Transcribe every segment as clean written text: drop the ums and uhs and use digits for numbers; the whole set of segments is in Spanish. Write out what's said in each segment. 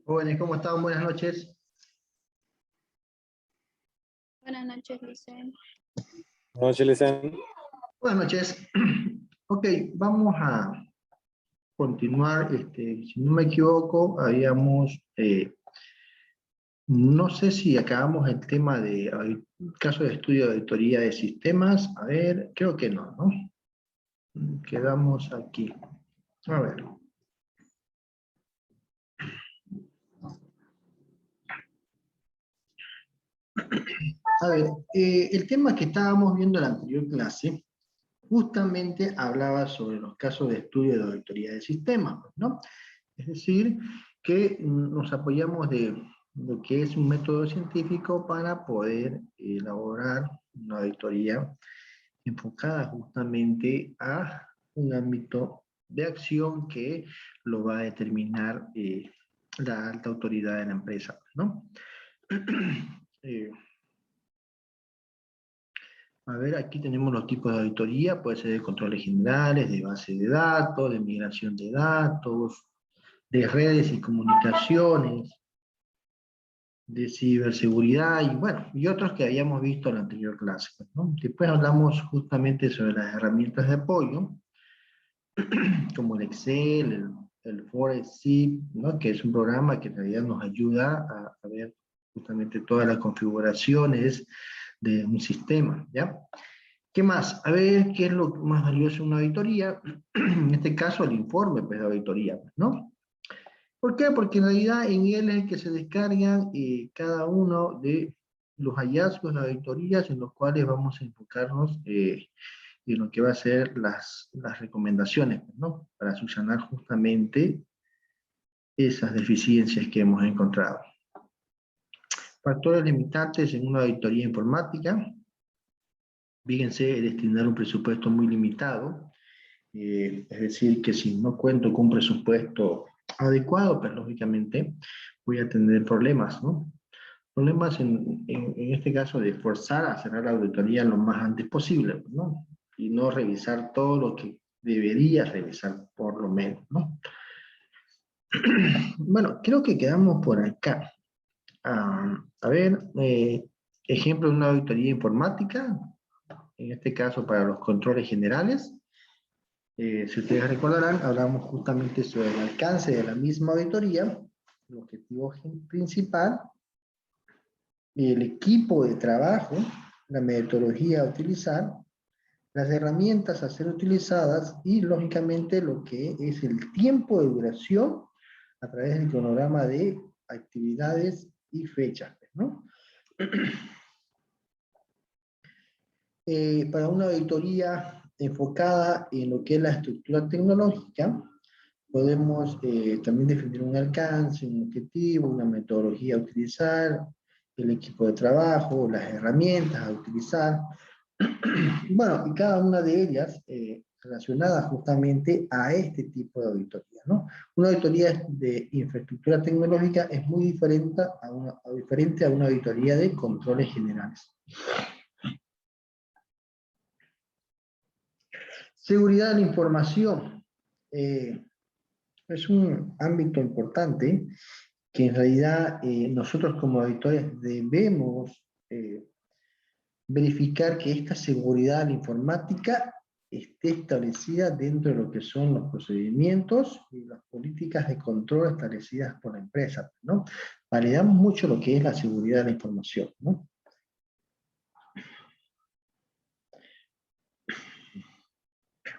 Jóvenes, ¿cómo están? Buenas noches. Buenas noches, Licen. Buenas noches, Lisan. Buenas noches. Ok, vamos a continuar. Si no me equivoco, no sé si acabamos el tema de caso de estudio de auditoría de sistemas. A ver, creo que no, ¿no? Quedamos aquí. A ver. A ver, el tema que estábamos viendo en la anterior clase justamente hablaba sobre los casos de estudio de auditoría de sistemas, ¿no? Es decir, que nos apoyamos de lo que es un método científico para poder elaborar una auditoría enfocada justamente a un ámbito de acción que lo va a determinar la alta autoridad de la empresa, ¿no? A ver, aquí tenemos los tipos de auditoría, puede ser de controles generales, de base de datos, de migración de datos, de redes y comunicaciones, de ciberseguridad y bueno, y otros que habíamos visto en la anterior clase, ¿no? Después hablamos justamente sobre las herramientas de apoyo, como el Excel, el Forex, ¿no? Que es un programa que en realidad nos ayuda a ver justamente todas las configuraciones de un sistema, ¿ya? ¿Qué más? A ver, ¿qué es lo más valioso en una auditoría? En este caso, el informe pues, de auditoría, ¿no? ¿Por qué? Porque en realidad en él es el que se descargan cada uno de los hallazgos de auditorías en los cuales vamos a enfocarnos en lo que va a ser las recomendaciones, ¿no? Para subsanar justamente esas deficiencias que hemos encontrado. Factores limitantes en una auditoría informática. Fíjense, destinar un presupuesto muy limitado. Es decir, que si no cuento con un presupuesto adecuado, pues lógicamente voy a tener problemas, ¿no? Problemas en este caso de forzar a cerrar la auditoría lo más antes posible, ¿no? Y no revisar todo lo que debería revisar por lo menos, ¿no? Bueno, creo que quedamos por acá. A ver, ejemplo de una auditoría informática, en este caso para los controles generales. Si ustedes recordarán, hablamos justamente sobre el alcance de la misma auditoría, el objetivo principal, el equipo de trabajo, la metodología a utilizar, las herramientas a ser utilizadas y, lógicamente, lo que es el tiempo de duración a través del cronograma de actividades y fechas, ¿no? Para una auditoría enfocada en lo que es la estructura tecnológica, podemos también definir un alcance, un objetivo, una metodología a utilizar, el equipo de trabajo, las herramientas a utilizar. Bueno, y cada una de ellas relacionada justamente a este tipo de auditoría, ¿no? Una auditoría de infraestructura tecnológica es muy diferente a una auditoría de controles generales. Seguridad de la información. Es un ámbito importante que en realidad nosotros como auditores debemos verificar que esta seguridad de la informática esté establecida dentro de lo que son los procedimientos y las políticas de control establecidas por la empresa, ¿no? Validamos mucho lo que es la seguridad de la información, ¿no?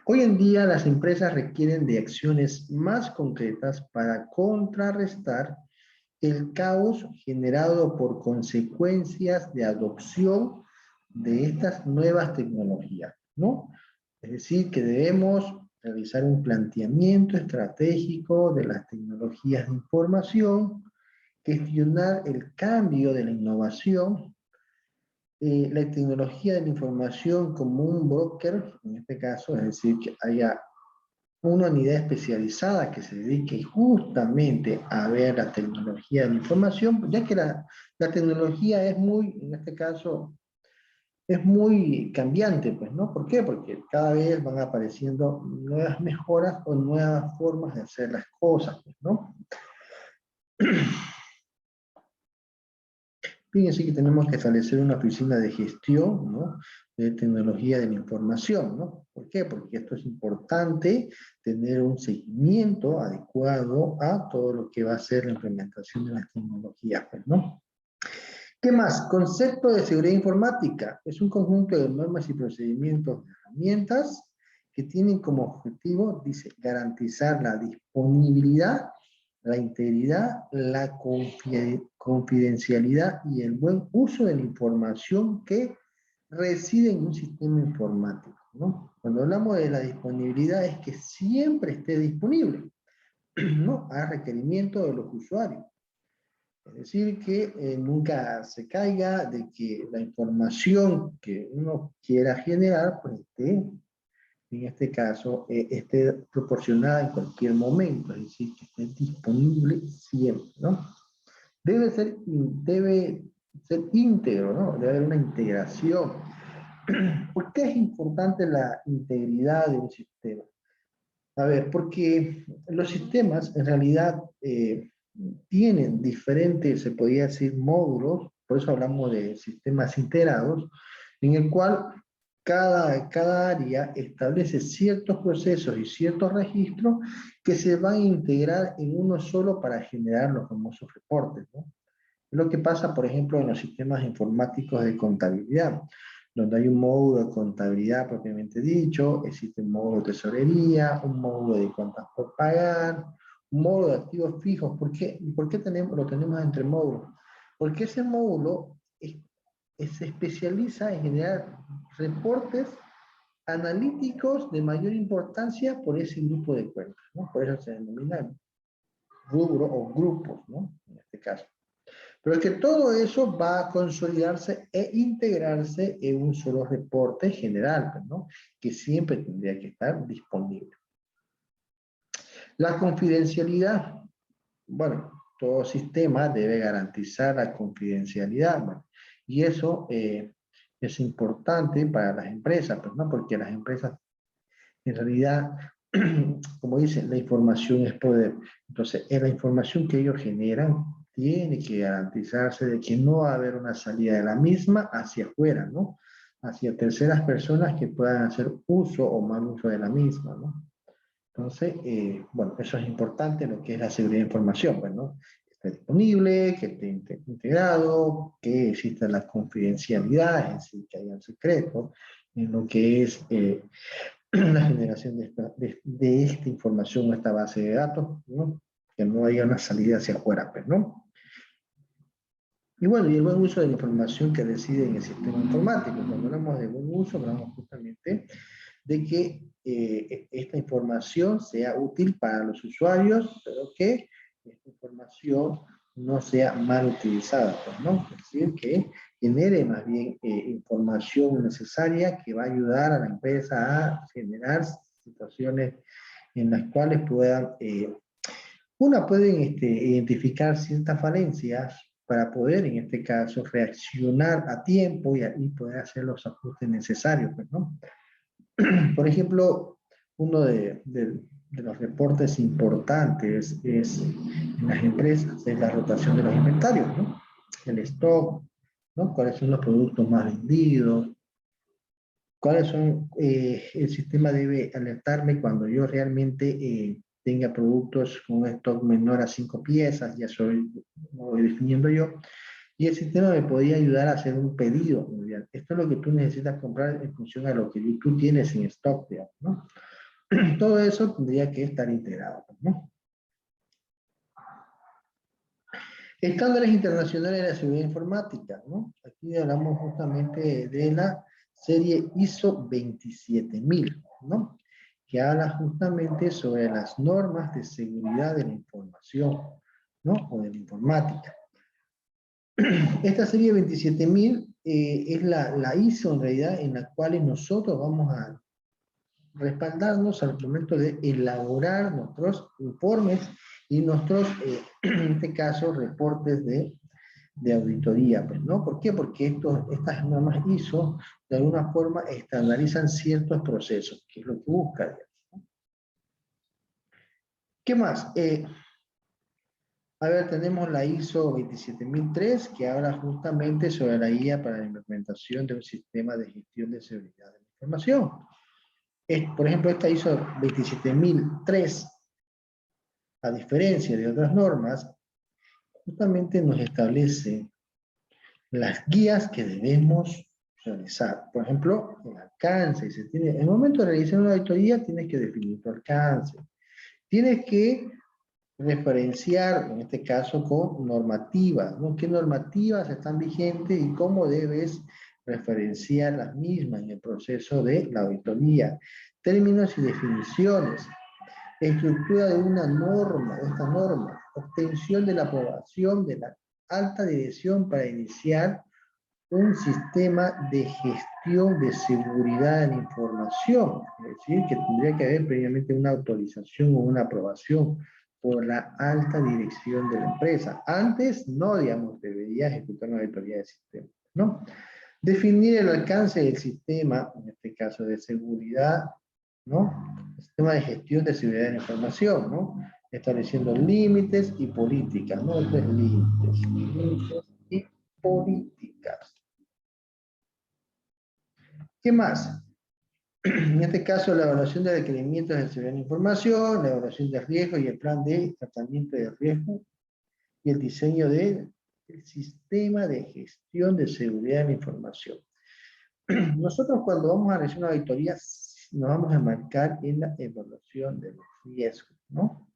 Hoy en día las empresas requieren de acciones más concretas para contrarrestar el caos generado por consecuencias de adopción de estas nuevas tecnologías, ¿no? Es decir, que debemos realizar un planteamiento estratégico de las tecnologías de información, gestionar el cambio de la innovación, la tecnología de la información como un broker, en este caso, es decir, que haya una unidad especializada que se dedique justamente a ver la tecnología de la información, ya que la tecnología es muy, en este caso, es muy cambiante, pues, ¿no? ¿Por qué? Porque cada vez van apareciendo nuevas mejoras o nuevas formas de hacer las cosas, pues, ¿no? Fíjense que tenemos que establecer una oficina de gestión, ¿no?, de tecnología de la información, ¿no? ¿Por qué? Porque esto es importante, tener un seguimiento adecuado a todo lo que va a ser la implementación de las tecnologías, pues, ¿no? ¿Qué más? Concepto de seguridad informática. Es un conjunto de normas y procedimientos de herramientas que tienen como objetivo, dice, garantizar la disponibilidad, la integridad, la confidencialidad y el buen uso de la información que reside en un sistema informático, ¿no? Cuando hablamos de la disponibilidad es que siempre esté disponible, ¿no?, a requerimiento de los usuarios. Es decir, que nunca se caiga de que la información que uno quiera generar, pues esté, en este caso, esté proporcionada en cualquier momento, es decir, que esté disponible siempre, ¿no? Debe ser íntegro, ¿no? Debe haber una integración. ¿Por qué es importante la integridad de un sistema? A ver, porque los sistemas en realidad tienen diferentes, se podría decir, módulos, por eso hablamos de sistemas integrados, en el cual cada área establece ciertos procesos y ciertos registros que se van a integrar en uno solo para generar los famosos reportes, ¿no? Lo que pasa, por ejemplo, en los sistemas informáticos de contabilidad, donde hay un módulo de contabilidad propiamente dicho, existe un módulo de tesorería, un módulo de cuentas por pagar, un módulo de activos fijos. ¿Por qué lo tenemos entre módulos? Porque ese módulo se especializa en generar reportes analíticos de mayor importancia por ese grupo de cuentas, ¿no? Por eso se denominan rubro o grupos, ¿no?, en este caso. Pero es que todo eso va a consolidarse e integrarse en un solo reporte general, ¿no?, que siempre tendría que estar disponible. La confidencialidad. Bueno, todo sistema debe garantizar la confidencialidad, bueno, y eso es importante para las empresas, pues, ¿no?, porque las empresas, en realidad, como dicen, la información es poder. Entonces, en la información que ellos generan, tiene que garantizarse de que no va a haber una salida de la misma hacia afuera, ¿no?, hacia terceras personas que puedan hacer uso o mal uso de la misma, ¿no? Entonces, bueno, eso es importante, lo que es la seguridad de información, pues, ¿no?, que esté disponible, que esté integrado, que exista la confidencialidad, es decir, que haya un secreto en lo que es la generación de esta información, esta base de datos, ¿no?, que no haya una salida hacia afuera, pues, ¿no? Y bueno, y el buen uso de la información que reside en el sistema informático. Cuando hablamos de buen uso, hablamos justamente de que esta información sea útil para los usuarios, pero que esta información no sea mal utilizada, pues, ¿no? Es decir, que genere más bien información necesaria que va a ayudar a la empresa a generar situaciones en las cuales pueden identificar ciertas falencias para poder, en este caso, reaccionar a tiempo y poder hacer los ajustes necesarios, pues, ¿no? Por ejemplo, uno de los reportes importantes en las empresas es la rotación de los inventarios, ¿no? El stock, ¿no? ¿Cuáles son los productos más vendidos? ¿Cuáles son? El sistema debe alertarme cuando yo realmente tenga productos con un stock menor a 5 piezas, ya lo voy definiendo yo. Y el sistema me podría ayudar a hacer un pedido. Esto es lo que tú necesitas comprar en función a lo que tú tienes en stock, digamos, ¿no? Todo eso tendría que estar integrado, ¿no? Estándares internacionales de la seguridad informática, ¿no? Aquí hablamos justamente de la serie ISO 27000, ¿no?, que habla justamente sobre las normas de seguridad de la información, ¿no?, o de la informática. Esta serie 27000 es la ISO en realidad en la cual nosotros vamos a respaldarnos al momento de elaborar nuestros informes y nuestros, en este caso, reportes de auditoría, pues, ¿no? ¿Por qué? Porque estas normas ISO de alguna forma estandarizan ciertos procesos, que es lo que busca, digamos, ¿no? ¿Qué más? A ver, tenemos la ISO 27003, que habla justamente sobre la guía para la implementación de un sistema de gestión de seguridad de la información. Por ejemplo, esta ISO 27003, a diferencia de otras normas, justamente nos establece las guías que debemos realizar. Por ejemplo, el alcance. En el momento de realizar una auditoría, tienes que definir tu alcance. Tienes que referenciar, en este caso, con normativas, ¿no? ¿Qué normativas están vigentes y cómo debes referenciar las mismas en el proceso de la auditoría? Términos y definiciones. Estructura de una norma, de esta norma. Obtención de la aprobación de la alta dirección para iniciar un sistema de gestión de seguridad de la información. Es decir, que tendría que haber previamente una autorización o una aprobación por la alta dirección de la empresa. Antes no, digamos, debería ejecutar una auditoría de sistema, ¿no? Definir el alcance del sistema, en este caso de seguridad, ¿no? El sistema de gestión de seguridad de la información, ¿no? Estableciendo límites y políticas, ¿no? Límites y políticas. ¿Qué más? En este caso, la evaluación de requerimientos de seguridad de la información, la evaluación de riesgo y el plan de tratamiento de riesgo y el diseño del sistema de gestión de seguridad de la información. Nosotros cuando vamos a realizar una auditoría nos vamos a enmarcar en la evaluación de los riesgos, ¿no?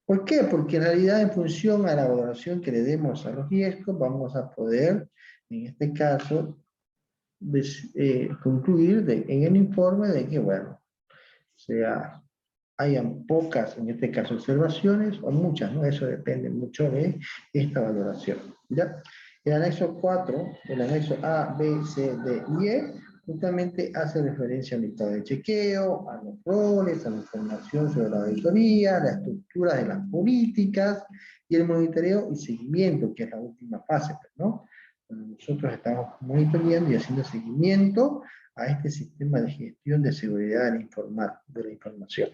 ¿Por qué? Porque en realidad en función a la valoración que le demos a los riesgos vamos a poder, en este caso, concluir en el informe de que, bueno, sea, hayan pocas, en este caso, observaciones, o muchas, ¿no? Eso depende mucho de esta valoración, ¿ya? El anexo 4, el anexo A, B, C, D y E, justamente hace referencia al listado de chequeo, a los roles, a la información sobre la auditoría, la estructura de las políticas, y el monitoreo y seguimiento, que es la última fase, ¿no? Nosotros estamos monitoreando y haciendo seguimiento a este sistema de gestión de seguridad de la información.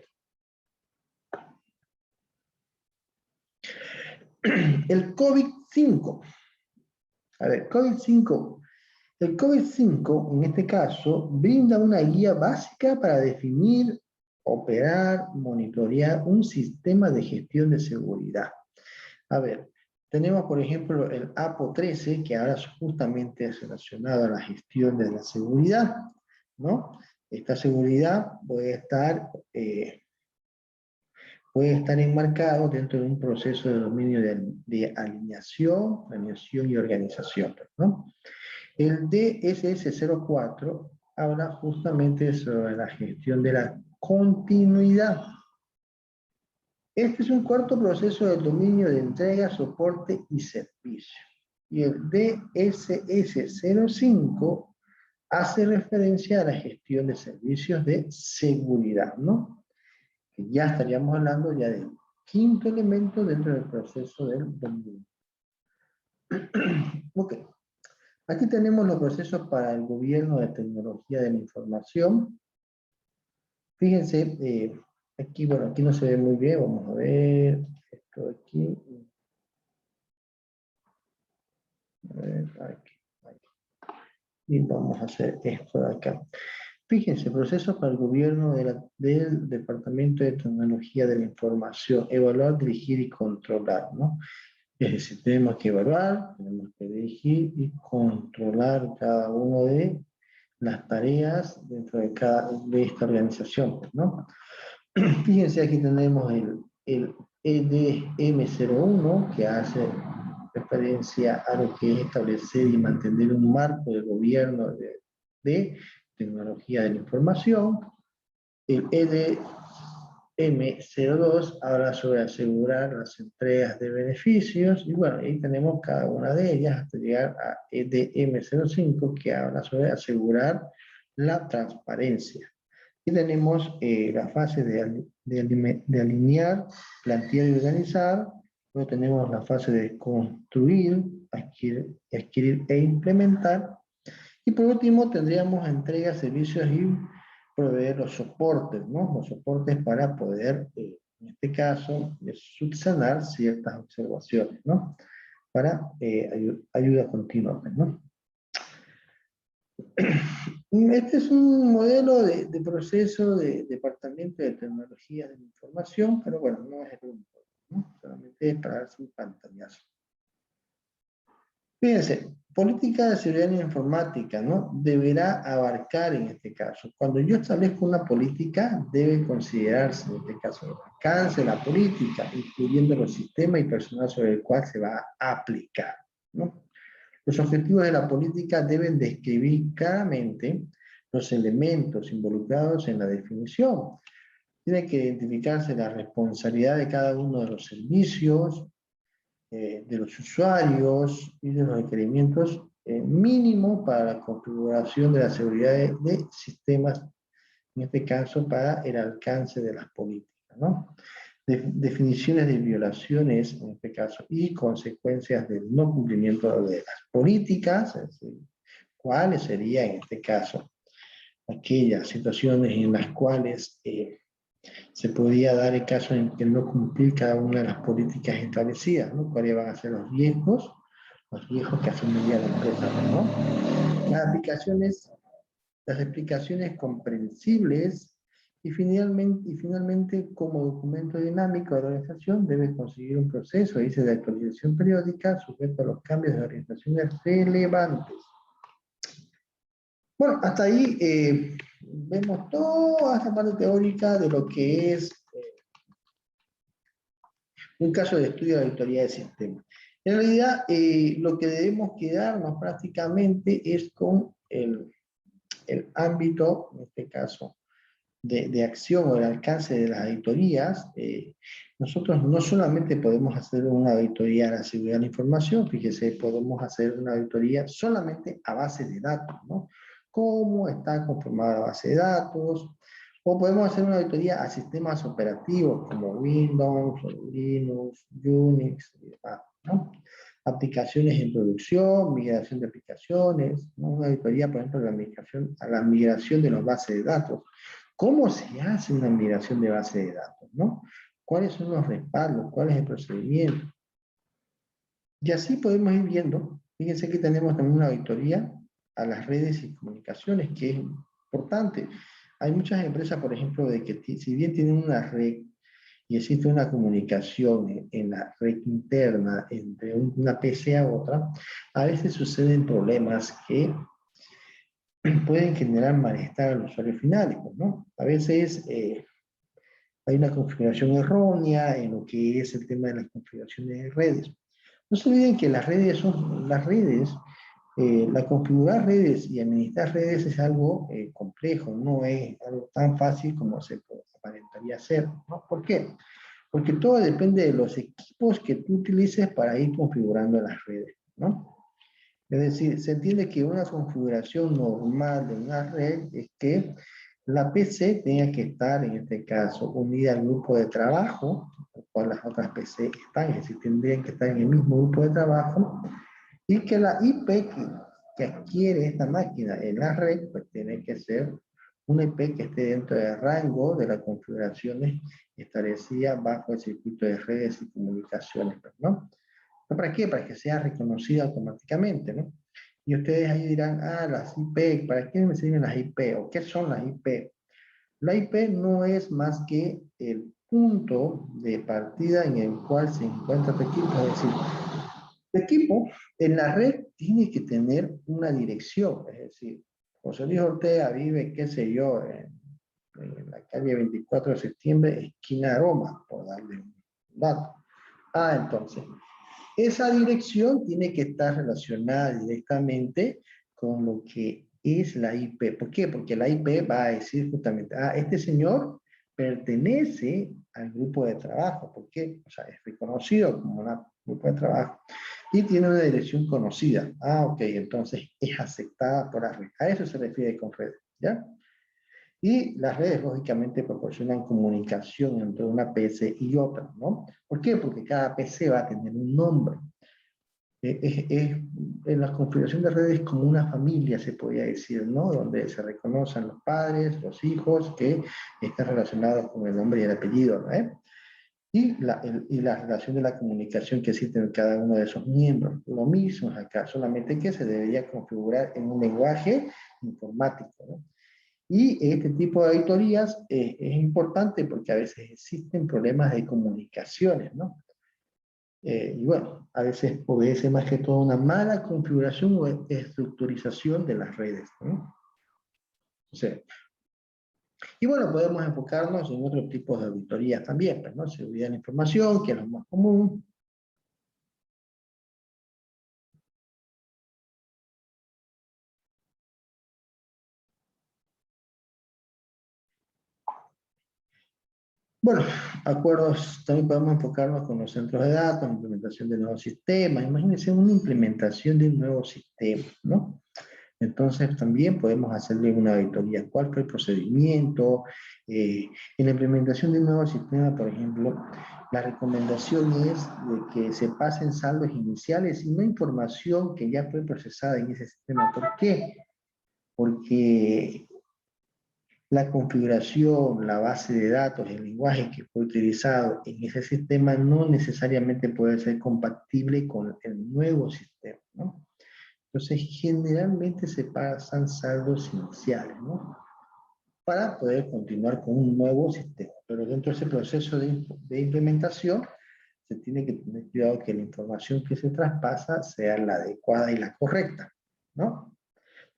El COVID-5. A ver, COVID-5. El COVID-5, en este caso, brinda una guía básica para definir, operar, monitorear un sistema de gestión de seguridad. A ver, tenemos, por ejemplo, el APO 13, que ahora justamente es relacionado a la gestión de la seguridad, ¿no? Esta seguridad puede estar enmarcado dentro de un proceso de dominio de alineación, planeación y organización, ¿no? El DSS-04 habla justamente sobre la gestión de la continuidad. Este es un cuarto proceso del dominio de entrega, soporte y servicio. Y el DSS-05 hace referencia a la gestión de servicios de seguridad, ¿no? Que ya estaríamos hablando ya del quinto elemento dentro del proceso del dominio. Ok. Aquí tenemos los procesos para el gobierno de tecnología de la información. Fíjense, aquí, bueno, aquí no se ve muy bien, vamos a ver esto de aquí. A ver, aquí. Y vamos a hacer esto de acá. Fíjense, procesos para el gobierno del Departamento de Tecnología de la Información. Evaluar, dirigir y controlar, ¿no? Es decir, tenemos que evaluar, tenemos que dirigir y controlar cada uno de las tareas dentro de esta organización, ¿no? Fíjense, aquí tenemos el EDM01, que hace referencia a lo que es establecer y mantener un marco de gobierno de tecnología de la información. El EDM02 habla sobre asegurar las entregas de beneficios, y bueno, ahí tenemos cada una de ellas hasta llegar a EDM05, que habla sobre asegurar la transparencia. Y tenemos la fase de alinear, plantear y organizar. Luego tenemos la fase de construir, adquirir e implementar. Y por último tendríamos entrega, servicios y proveer los soportes, ¿no? Los soportes para poder en este caso, de subsanar ciertas observaciones, ¿no? Para ayuda continua, ¿no? Este es un modelo de proceso de departamento de tecnología de la información, pero bueno, no es el único, ¿no? Solamente es para darse un pantallazo. Fíjense, política de seguridad informática, ¿no? Deberá abarcar en este caso. Cuando yo establezco una política, debe considerarse en este caso el alcance de la política, incluyendo los sistemas y personal sobre el cual se va a aplicar, ¿no? Los objetivos de la política deben describir claramente los elementos involucrados en la definición. Tiene que identificarse la responsabilidad de cada uno de los servicios, de los usuarios y de los requerimientos mínimos para la configuración de la seguridad de sistemas, en este caso para el alcance de las políticas, ¿no? Definiciones de violaciones, en este caso, y consecuencias del no cumplimiento de las políticas, es decir, cuáles serían, en este caso, aquellas situaciones en las cuales se podría dar el caso en que no cumplir cada una de las políticas establecidas, ¿no? ¿Cuáles van a ser los riesgos que asumiría la empresa, ¿no? Las explicaciones comprensibles y finalmente, como documento dinámico de la organización, debe conseguir un proceso, dice, de actualización periódica sujeto a los cambios de orientaciones relevantes. Bueno, hasta ahí vemos toda esta parte teórica de lo que es un caso de estudio de auditoría de sistemas. En realidad, lo que debemos quedarnos prácticamente es con el ámbito, en este caso, de acción o el alcance de las auditorías. Nosotros no solamente podemos hacer una auditoría a la seguridad de la información, fíjese, podemos hacer una auditoría solamente a base de datos, ¿no? Cómo está conformada la base de datos, o podemos hacer una auditoría a sistemas operativos como Windows, Linux, Unix y demás, ¿no? Aplicaciones en producción, migración de aplicaciones, ¿no? Una auditoría, por ejemplo, a la migración de las bases de datos. ¿Cómo se hace una migración de base de datos, ¿no? ¿Cuáles son los respaldos? ¿Cuál es el procedimiento? Y así podemos ir viendo. Fíjense que tenemos también una auditoría a las redes y comunicaciones, que es importante. Hay muchas empresas, por ejemplo, de que si bien tienen una red y existe una comunicación en la red interna entre una PC a otra, a veces suceden problemas que pueden generar malestar a los usuarios finales, ¿no? A veces hay una configuración errónea en lo que es el tema de las configuraciones de redes. No se olviden que las redes la configurar redes y administrar redes es algo complejo, no es algo tan fácil como se aparentaría ser, ¿no? ¿Por qué? Porque todo depende de los equipos que tú utilices para ir configurando las redes, ¿no? Es decir, se entiende que una configuración normal de una red es que la PC tenga que estar, en este caso, unida al grupo de trabajo, al cual las otras PC están, es decir, tendrían que estar en el mismo grupo de trabajo, y que la IP que adquiere esta máquina en la red, pues tiene que ser una IP que esté dentro del rango de las configuraciones establecidas bajo el circuito de redes y comunicaciones, ¿no? ¿Para qué? Para que sea reconocida automáticamente, ¿no? Y ustedes ahí dirán, las IP, ¿para qué me sirven las IP? ¿O qué son las IP? La IP no es más que el punto de partida en el cual se encuentra tu equipo. Es decir, tu equipo en la red tiene que tener una dirección. Es decir, José Luis Ortega vive, qué sé yo, en la calle 24 de septiembre, esquina Aroma, por darle un dato. Entonces, esa dirección tiene que estar relacionada directamente con lo que es la IP. ¿Por qué? Porque la IP va a decir justamente, este señor pertenece al grupo de trabajo. ¿Por qué? O sea, es reconocido como un grupo de trabajo. Y tiene una dirección conocida. Ok, entonces es aceptada por la red. A eso se refiere con redes, ¿ya? Y las redes, lógicamente, proporcionan comunicación entre una PC y otra, ¿no? ¿Por qué? Porque cada PC va a tener un nombre. En la configuración de redes como una familia, se podría decir, ¿no? Donde se reconocen los padres, los hijos, que están relacionados con el nombre y el apellido, ¿no? y la relación de la comunicación que existe en cada uno de esos miembros. Lo mismo es acá, solamente que se debería configurar en un lenguaje informático, ¿no? Y este tipo de auditorías es importante porque a veces existen problemas de comunicaciones, ¿no? Y bueno, a veces obedece más que todo una mala configuración o estructurización de las redes, ¿no? O sea, y bueno, podemos enfocarnos en otros tipos de auditorías también, pues, ¿no? Seguridad de la información, que es lo más común. Bueno, acuerdos, también podemos enfocarnos con los centros de datos, implementación de nuevos sistemas. Imagínense una implementación de un nuevo sistema, ¿no? Entonces también podemos hacerle una auditoría. ¿Cuál fue el procedimiento? En la implementación de un nuevo sistema, por ejemplo, la recomendación es de que se pasen saldos iniciales y no información que ya fue procesada en ese sistema. ¿Por qué? Porque la configuración, la base de datos, el lenguaje que fue utilizado en ese sistema no necesariamente puede ser compatible con el nuevo sistema, ¿no? Entonces, generalmente se pasan saldos iniciales, ¿no? Para poder continuar con un nuevo sistema. Pero dentro de ese proceso de implementación, se tiene que tener cuidado que la información que se traspasa sea la adecuada y la correcta, ¿no?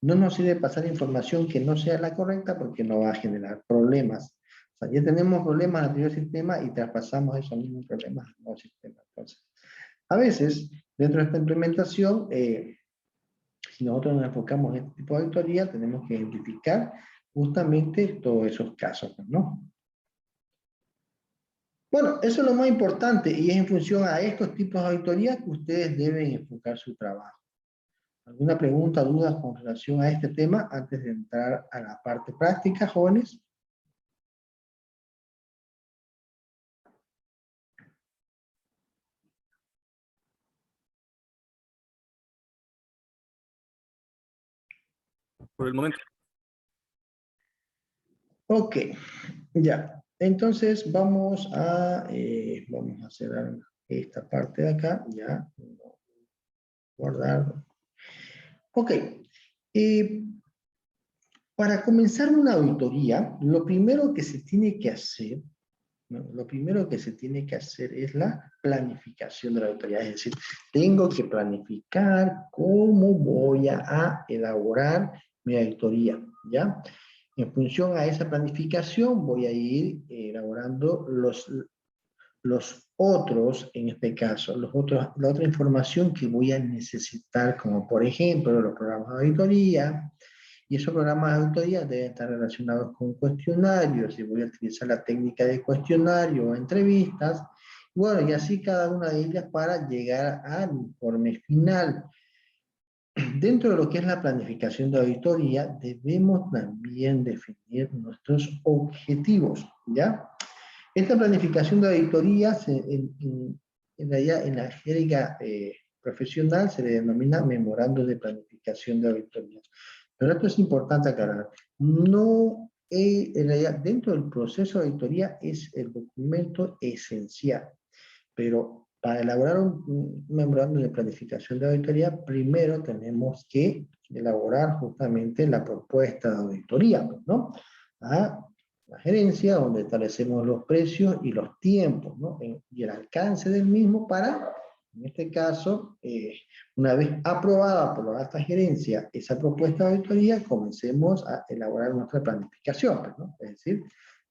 No nos sirve pasar información que no sea la correcta porque no va a generar problemas. O sea, ya tenemos problemas en el anterior sistema y traspasamos esos mismos problemas al nuevo sistema. Entonces, a veces, dentro de esta implementación, si nosotros nos enfocamos en este tipo de auditoría, tenemos que identificar justamente todos esos casos, ¿no? Bueno, eso es lo más importante y es en función a estos tipos de auditoría que ustedes deben enfocar su trabajo. ¿Alguna pregunta, dudas con relación a este tema antes de entrar a la parte práctica, jóvenes? Por el momento. Ok, ya. Entonces vamos a cerrar esta parte de acá, ya. Guardar. Ok. Para comenzar una auditoría, lo primero que se tiene que hacer, ¿no? Lo primero que se tiene que hacer es la planificación de la auditoría. Es decir, tengo que planificar cómo voy a elaborar mi auditoría, ¿ya? En función a esa planificación voy a ir elaborando los otros, en este caso, la otra información que voy a necesitar, como por ejemplo los programas de auditoría, y esos programas de auditoría deben estar relacionados con cuestionarios, y voy a utilizar la técnica de cuestionario o entrevistas, bueno, y así cada una de ellas para llegar al informe final. Dentro de lo que es la planificación de auditoría, debemos también definir nuestros objetivos, ¿ya? Esta planificación de auditoría, en la jerga profesional, se le denomina memorando de planificación de auditoría. Pero esto es importante aclarar. No, en realidad, dentro del proceso de auditoría es el documento esencial, pero para elaborar un memorando de planificación de auditoría, primero tenemos que elaborar justamente la propuesta de auditoría, ¿no? A la gerencia, donde establecemos los precios y los tiempos, ¿no? Y el alcance del mismo para, en este caso, una vez aprobada por la alta gerencia esa propuesta de auditoría, comencemos a elaborar nuestra planificación, ¿no? Es decir,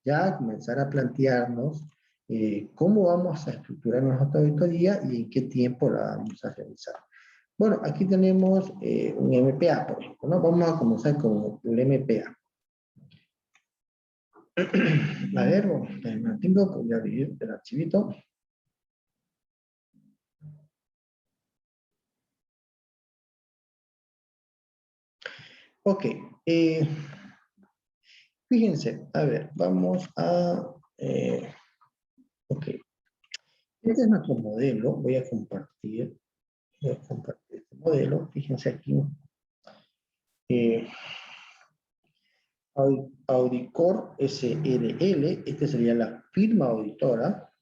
ya comenzar a plantearnos cómo vamos a estructurar nuestra auditoría y en qué tiempo la vamos a realizar. Bueno, aquí tenemos un MPA, por ejemplo, ¿no? Vamos a comenzar con el MPA. A ver, un ratito, voy a abrir el archivito. Ok, fíjense, a ver, vamos a... ok, este es nuestro modelo, voy a compartir este modelo, fíjense aquí. Audicor SRL, esta sería la firma auditora.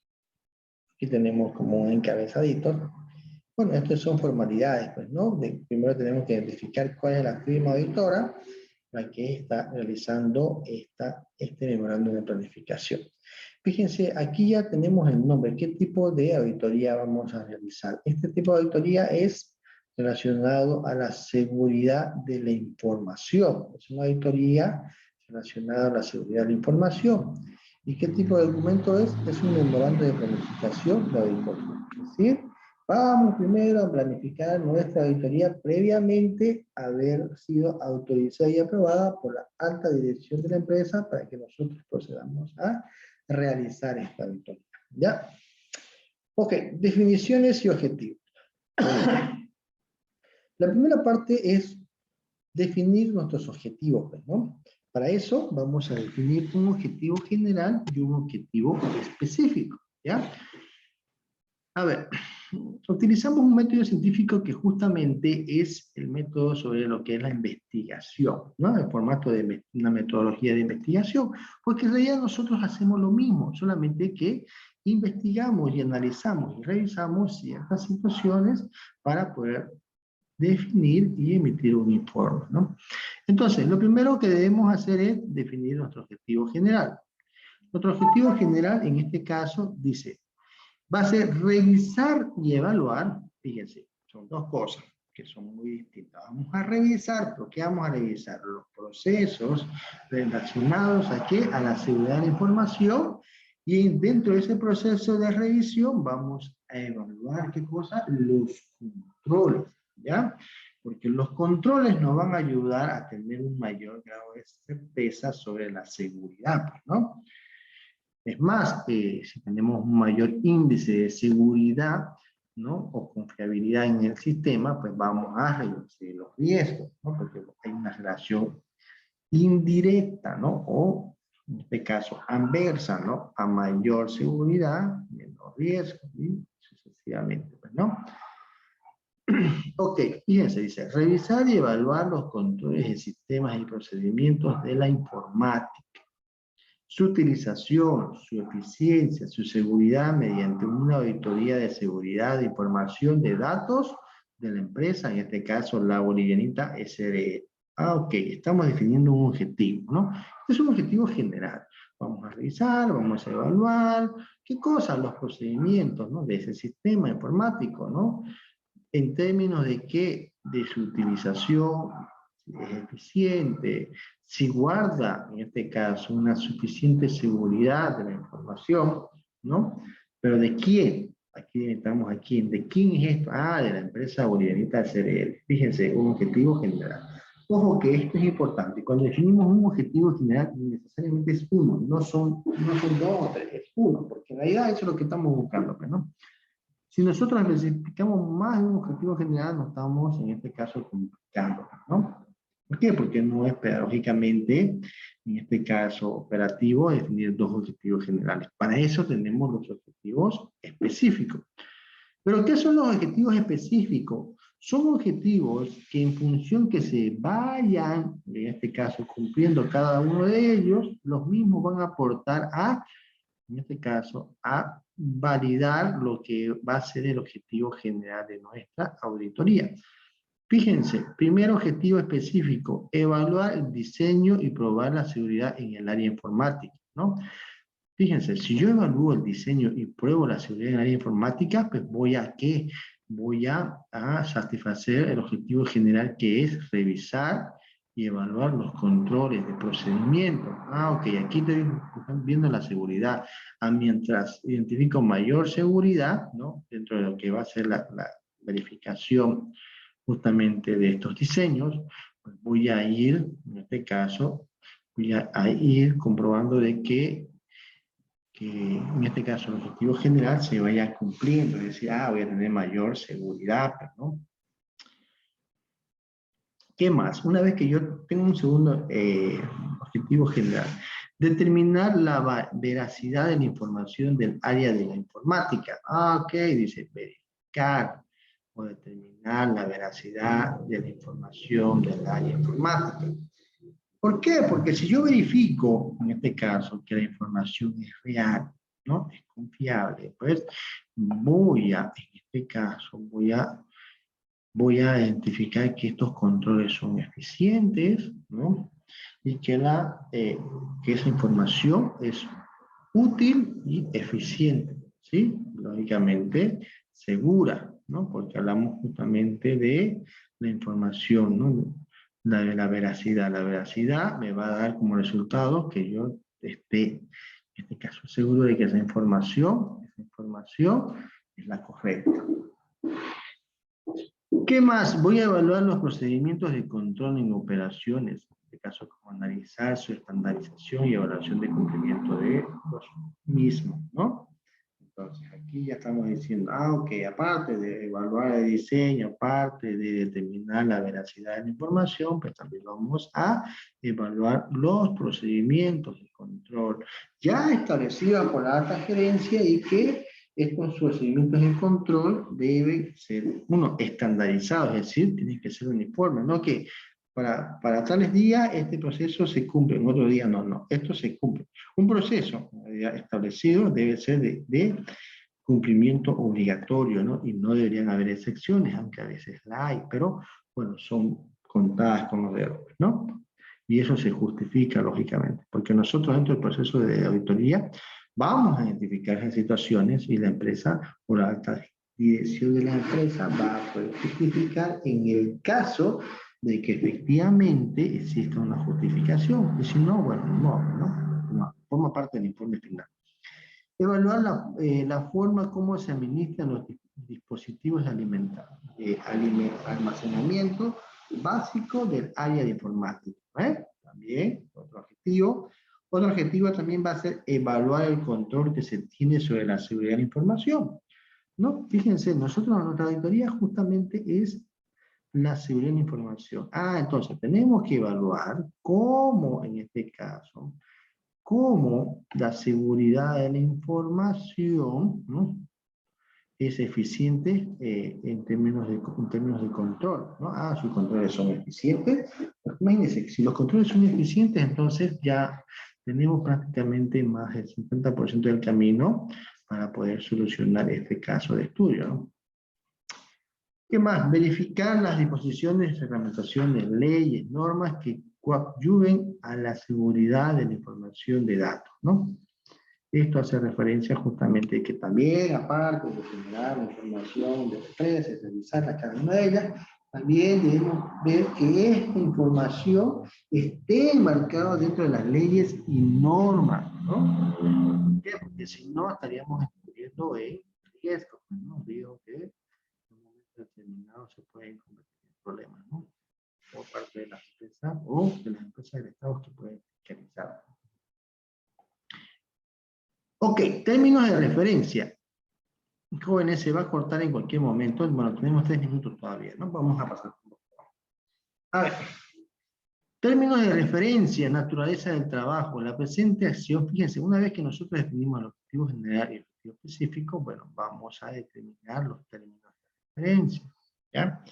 Aquí tenemos como un encabezadito. Bueno, estas son formalidades, pues, ¿no? Primero tenemos que identificar cuál es la firma auditora la que está realizando este memorándum de planificación. Fíjense, aquí ya tenemos el nombre. ¿Qué tipo de auditoría vamos a realizar? Este tipo de auditoría es relacionado a la seguridad de la información. Es una auditoría relacionada a la seguridad de la información. ¿Y qué tipo de documento es? Es un memorándum de planificación de auditoría. Es decir, vamos primero a planificar nuestra auditoría previamente a haber sido autorizada y aprobada por la alta dirección de la empresa para que nosotros procedamos a realizar esta auditoría. ¿Ya? Ok, definiciones y objetivos. La primera parte es definir nuestros objetivos, ¿no? Para eso vamos a definir un objetivo general y un objetivo específico, ¿ya? A ver, utilizamos un método científico que justamente es el método sobre lo que es la investigación, ¿no? El formato de una metodología de investigación, porque en realidad nosotros hacemos lo mismo, solamente que investigamos y analizamos y revisamos ciertas situaciones para poder definir y emitir un informe, ¿no? Entonces, lo primero que debemos hacer es definir nuestro objetivo general. Nuestro objetivo general, en este caso, dice, va a ser revisar y evaluar, fíjense, son dos cosas que son muy distintas. Vamos a revisar, ¿pero qué vamos a revisar? Los procesos relacionados ¿a qué? A la seguridad de la información, y dentro de ese proceso de revisión vamos a evaluar, ¿qué cosa? Los controles, ¿ya? Porque los controles nos van a ayudar a tener un mayor grado de certeza sobre la seguridad, ¿no? Es más, si tenemos un mayor índice de seguridad, ¿no? O confiabilidad en el sistema, pues vamos a reducir los riesgos, ¿no? Porque hay una relación indirecta, ¿no? O, en este caso, anversa, ¿no? A mayor seguridad, menor riesgo, y sucesivamente, pues, ¿no? Ok, fíjense, dice, revisar y evaluar los controles de sistemas y procedimientos de la informática, su utilización, su eficiencia, su seguridad mediante una auditoría de seguridad de información de datos de la empresa, en este caso la bolivianita SRE. Ah, ok, estamos definiendo un objetivo, ¿no? Es un objetivo general. Vamos a revisar, vamos a evaluar, ¿qué cosas? Los procedimientos, ¿no? De ese sistema informático, ¿no? En términos de qué, de su utilización, si es eficiente, si guarda, en este caso, una suficiente seguridad de la información, ¿no? Pero ¿de quién? Aquí estamos aquí, ¿de quién es esto? Ah, de la empresa bolivianita SRL. Fíjense, un objetivo general. Ojo que esto es importante. Cuando definimos un objetivo general, necesariamente es uno, no son dos o tres, es uno, porque en realidad eso es lo que estamos buscando, ¿no? Si nosotros especificamos más de un objetivo general, nos estamos, en este caso, complicando, ¿no? ¿Por qué? Porque no es pedagógicamente, en este caso operativo, definir dos objetivos generales. Para eso tenemos los objetivos específicos. ¿Pero qué son los objetivos específicos? Son objetivos que en función que se vayan, en este caso, cumpliendo cada uno de ellos, los mismos van a aportar a, en este caso, a validar lo que va a ser el objetivo general de nuestra auditoría. Fíjense, primer objetivo específico, evaluar el diseño y probar la seguridad en el área informática, ¿no? Fíjense, si yo evalúo el diseño y pruebo la seguridad en el área informática, pues voy a ¿qué? Voy a satisfacer el objetivo general, que es revisar y evaluar los controles de procedimiento. Ah, ok, aquí están viendo la seguridad. Mientras identifico mayor seguridad, ¿no? Dentro de lo que va a ser la verificación justamente de estos diseños, pues voy a ir, en este caso, voy a ir comprobando de que en este caso el objetivo general se vaya cumpliendo, es decir, voy a tener mayor seguridad, ¿no? ¿Qué más? Una vez que yo tengo un segundo objetivo general, determinar la veracidad de la información del área de la informática. Ok, dice verificar o determinar la veracidad de la información del área informática. ¿Por qué? Porque si yo verifico, en este caso, que la información es real, ¿no? Es confiable. Pues en este caso, voy a identificar que estos controles son eficientes, ¿no? Y que esa información es útil y eficiente, ¿sí? Lógicamente, segura, ¿no? Porque hablamos justamente de la información, ¿no? La veracidad. La veracidad me va a dar como resultado que yo esté, en este caso, seguro de que esa información es la correcta. ¿Qué más? Voy a evaluar los procedimientos de control en operaciones, en este caso como analizar su estandarización y evaluación de cumplimiento de los mismos, ¿no? Entonces aquí ya estamos diciendo, ok, aparte de evaluar el diseño, aparte de determinar la veracidad de la información, pues también vamos a evaluar los procedimientos de control ya establecidos por la alta gerencia y que estos procedimientos de control deben ser, estandarizados, es decir, tienen que ser uniformes, no que para tales días este proceso se cumple, en otro día no, esto se cumple. Un proceso ya establecido debe ser de cumplimiento obligatorio, ¿no? Y no deberían haber excepciones, aunque a veces la hay, pero bueno, son contadas con los dedos, ¿no? Y eso se justifica, lógicamente, porque nosotros dentro del proceso de auditoría vamos a identificar esas situaciones y la empresa, por la alta dirección de la empresa, va a poder justificar en el caso de que efectivamente exista una justificación. Y si no, bueno, no forma parte del informe final. Evaluar la forma como se administran los dispositivos de almacenamiento básico del área de informática. También, otro objetivo. Otro objetivo también va a ser evaluar el control que se tiene sobre la seguridad de la información. ¿No? Fíjense, nosotros nuestra auditoría justamente es la seguridad de la información. Entonces tenemos que evaluar cómo, en este caso, cómo la seguridad de la información, ¿no?, es eficiente en términos de control, ¿no? Sus controles son eficientes. Pues imagínense, si los controles son eficientes, entonces ya tenemos prácticamente más del 50% del camino para poder solucionar este caso de estudio, ¿no? ¿Qué más? Verificar las disposiciones, reglamentaciones, leyes, normas que coadyuven a la seguridad de la información de datos, ¿no? Esto hace referencia justamente que también, aparte de generar la información de empresas, revisarla cada una de ellas, también debemos ver que esta información esté enmarcada dentro de las leyes y normas, ¿no? ¿Por qué? Porque si no estaríamos incurriendo en riesgos, ¿no? Digo que en un momento determinado se pueden convertir en problemas, ¿no? Por parte de las empresas o de las empresas del Estado que pueden fiscalizar. Ok, términos de referencia. Jóvenes, se va a cortar en cualquier momento. Bueno, tenemos 3 minutos todavía, ¿no? Vamos a pasar. A ver. Términos de referencia, naturaleza del trabajo. La presente acción, fíjense, una vez que nosotros definimos el objetivo general y el objetivo específico, bueno, vamos a determinar los términos de referencia, ¿ya?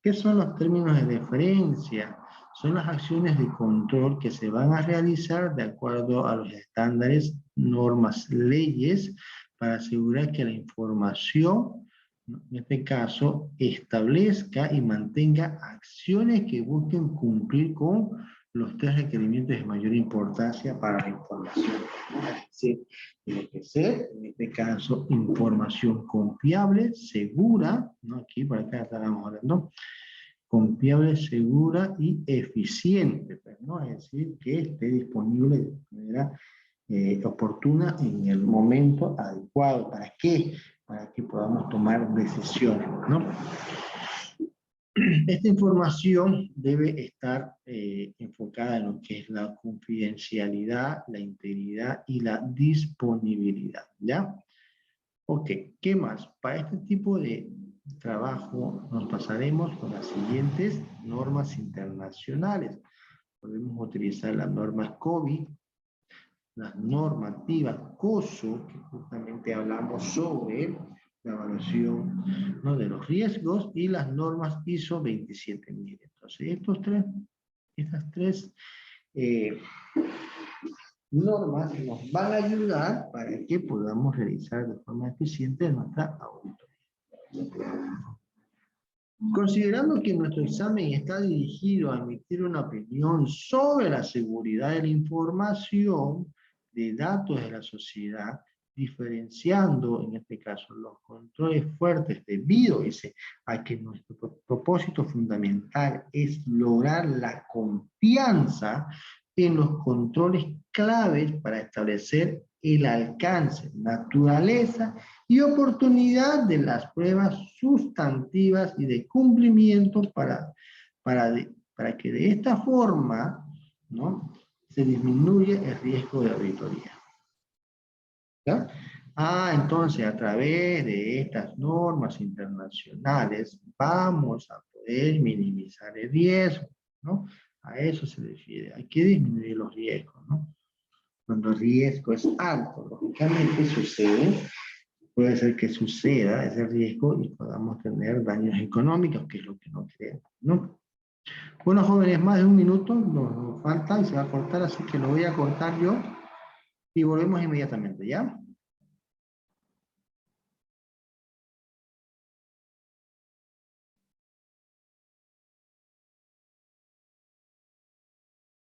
¿Qué son los términos de referencia? Son las acciones de control que se van a realizar de acuerdo a los estándares, normas, leyes, para asegurar que la información, en este caso, establezca y mantenga acciones que busquen cumplir con los 3 requerimientos de mayor importancia para la información. Es decir, tiene que ser, en este caso, información confiable, segura, ¿no? Aquí por acá estábamos hablando, confiable, segura y eficiente, ¿no? Es decir, que esté disponible de manera oportuna en el momento adecuado. ¿Para qué? Para que podamos tomar decisiones, ¿no? Esta información debe estar enfocada en lo que es la confidencialidad, la integridad y la disponibilidad, ¿ya? Ok, ¿qué más? Para este tipo de trabajo nos pasaremos con las siguientes normas internacionales. Podemos utilizar las normas COVID, las normativas COSO, que justamente hablamos sobre la evaluación, ¿no?, de los riesgos, y las normas ISO 27000. Entonces, estas tres normas nos van a ayudar para que podamos realizar de forma eficiente nuestra auditoría. Considerando que nuestro examen está dirigido a emitir una opinión sobre la seguridad de la información de datos de la sociedad, diferenciando en este caso los controles fuertes debido a que nuestro propósito fundamental es lograr la confianza en los controles claves para establecer el alcance, naturaleza y oportunidad de las pruebas sustantivas y de cumplimiento para que de esta forma, ¿no?, se disminuye el riesgo de auditoría. ¿Ya? Entonces a través de estas normas internacionales vamos a poder minimizar el riesgo, ¿no? A eso se refiere, hay que disminuir los riesgos, ¿no? Cuando el riesgo es alto, lógicamente puede ser que suceda ese riesgo y podamos tener daños económicos, que es lo que no queremos, ¿no? Bueno, jóvenes, más de un minuto nos falta y se va a cortar, así que lo voy a cortar yo y volvemos inmediatamente, ¿ya?